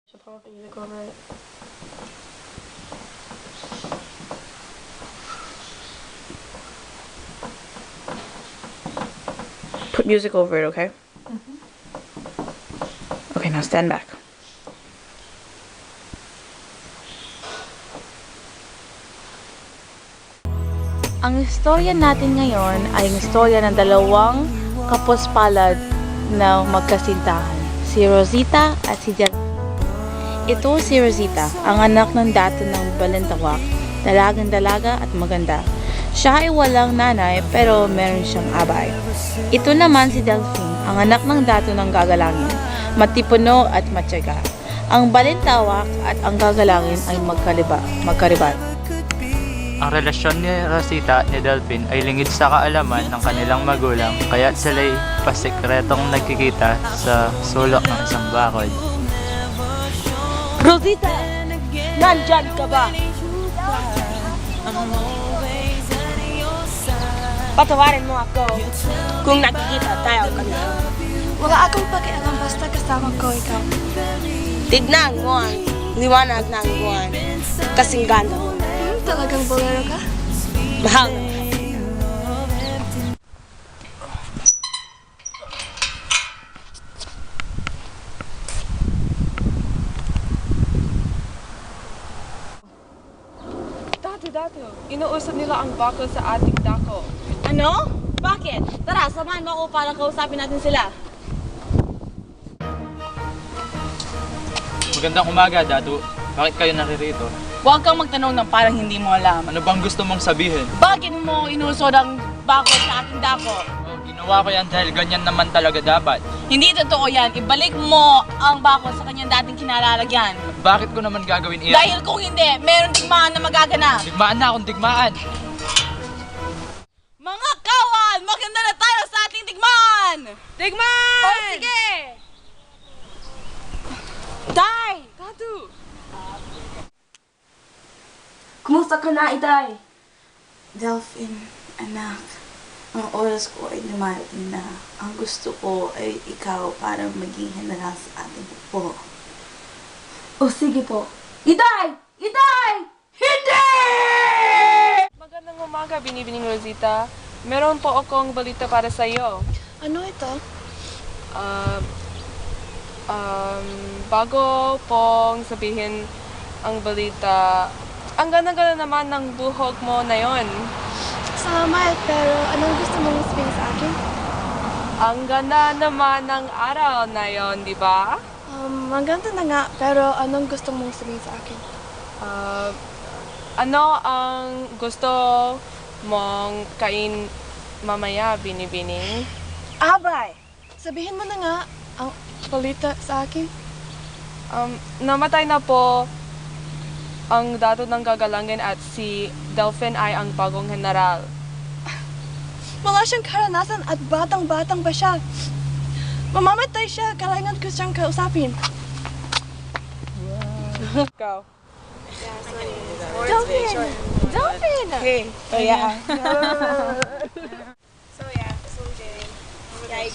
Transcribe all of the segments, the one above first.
Should put music over it. Put music over it, okay? Okay, now stand back. Ang istorya natin ngayon ay ang istorya ng dalawang kapuspalad na magkasintahan, si Rosita at si Delphine. Ito si Rosita, ang anak ng dato ng Balintawak, dalagang-dalaga at maganda. Siya ay walang nanay pero meron siyang abay. Ito naman si Delphine, ang anak ng dato ng Gagalangin, matipuno at matyaga. Ang Balintawak at ang Gagalangin ay magkaribat. Ang relasyon ni Rosita ni Delphine ay lingid sa kaalaman ng kanilang magulang, kaya sila'y pasikretong nagkikita sa sulok ng isang bakod. Rosita! Nandyan ka ba? Patawarin mo ako kung nakikita tayo kanina. Wala akong pakialam basta kasama ko ikaw. Tignan mo ang liwanag ng buwan. Kasing ganda mo. Talagang bolero ka? Mahal. Dati, inuusad nila ang bako sa ating dako. Ano? Bakit? Tara, samahan mo ako para kausapin natin sila. Magandang umaga, Datu. Bakit kayo naririto? Huwag kang magtanong ng parang hindi mo alam. Ano bang gusto mong sabihin? Bakit mo inusod ang bakod sa aking dako? Ginawa ko yan dahil ganyan naman talaga dapat. Hindi totoo yan. Ibalik mo ang bakod sa kanyang dating kinalalagyan. Bakit ko naman gagawin iyan? Dahil kung hindi, meron digmaan na magaganap. Digmaan na akong digmaan. Mga kawan! Maganda na tayo sa ating digmaan! Digman! O sige! Day! Datu! Kumusta ka na, Iday? Delphine, anak, ang oras ko ay dumarating na. Ang gusto ko ay ikaw para maging general sa ating pupo. O sige po. Iday! Iday! Hindi! Magandang umaga, Binibining Rosita. Meron po akong balita para sa iyo. Ano ito? Bago pong sabihin ang balita, ang ganda-ganda naman ng buhok mo na yon. Salamat, pero anong gusto mong sabihin sa akin? Ang ganda naman ng araw na yon, di ba? Maganda na nga, pero anong gusto mong sabihin sa akin? Ano ang gusto mong kain mamaya, Binibining? Abay! Sabihin mo na nga ang balita sa akin. Namatay na po ang dato ng Gagalangin at si Delphine ay ang bagong general. Wala siyang karanasan at batang-batang pa siya. Mamamatay siya, kailangan ko siyang kausapin. Ikaw. Delphine! Delphine! Hey, yeah.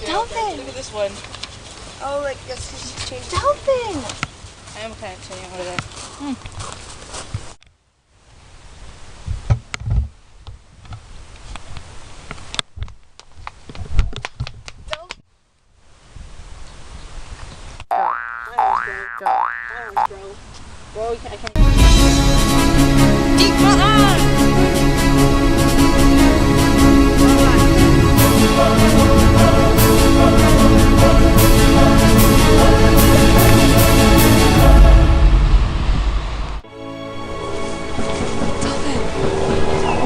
Delphine! Look at this one. Oh, like, yes, she's changed. Delphine! I'm kind of changing over there.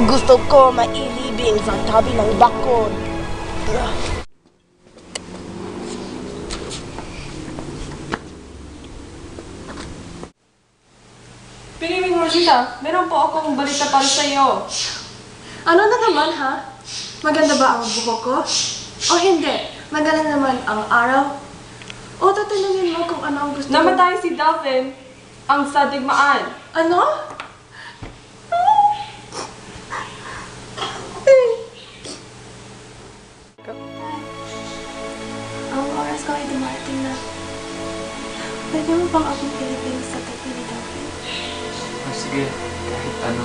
Gusto ko mailibing sa tabi ng bakod. Binibining Rosita, meron po akong balita para sa iyo. Ano na naman, ha? Maganda ba ang buhok ko? O hindi? Maganda naman ang araw? O tatanungin mo kung ano ang gusto mo? Namatay si Delphine ang sa digmaan. Ano? Ang oras ko ay dumarating na. Pwede mo bang akong pilitin? Sige, kahit ano.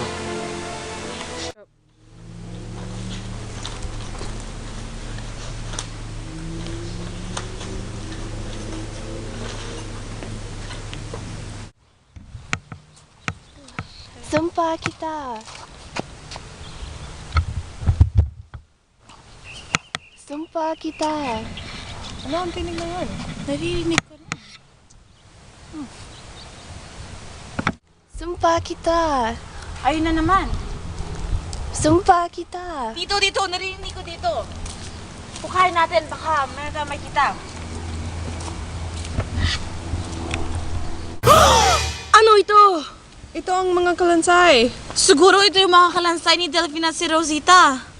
Sumpa kita. Sumpa kita. Ano ang tinig na yun? Naririnig ko na. Sumpa kita. Ayun na naman. Sumpa kita. Dito, narinig ko dito. Pukain natin, baka may kita. Ano ito? Ito ang mga kalansay. Siguro ito yung mga kalansay ni Delphine at si Rosita.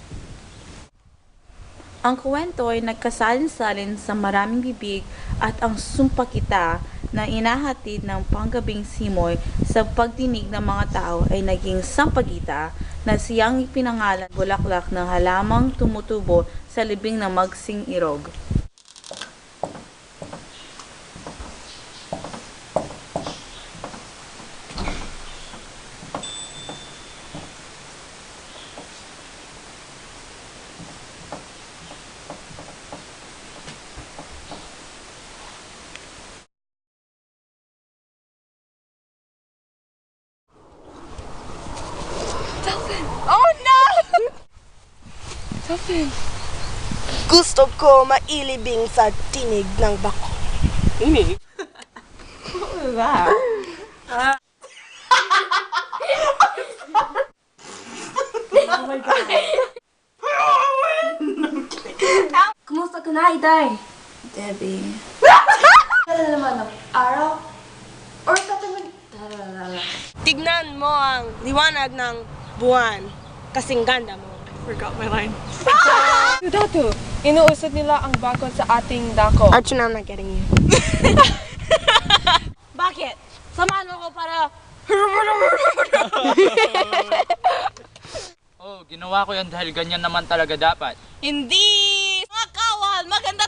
Ang kwento ay nagkasalin-salin sa maraming bibig at ang sumpa kita na inahatid ng panggabing simoy sa pagdinig ng mga tao ay naging sampagita na siyang ipinangalan bulaklak ng halamang tumutubo sa libing ng magsing irog. Gusto ko mailibing sa tinig ng bako. Tinig? Kumusta ka na, Itay? Debbie, Ano naman ng araw? Or tataman... Tignan mo ang liwanag ng buwan. Kasing ganda mo. Dato, inuusad nila ang bakod sa ating dako. Archie, I'm not getting you. Bakit? Samahan mo ko para... Oh, ginawa ko yan dahil ganyan naman talaga dapat. Hindi! Mga kawal! Maganda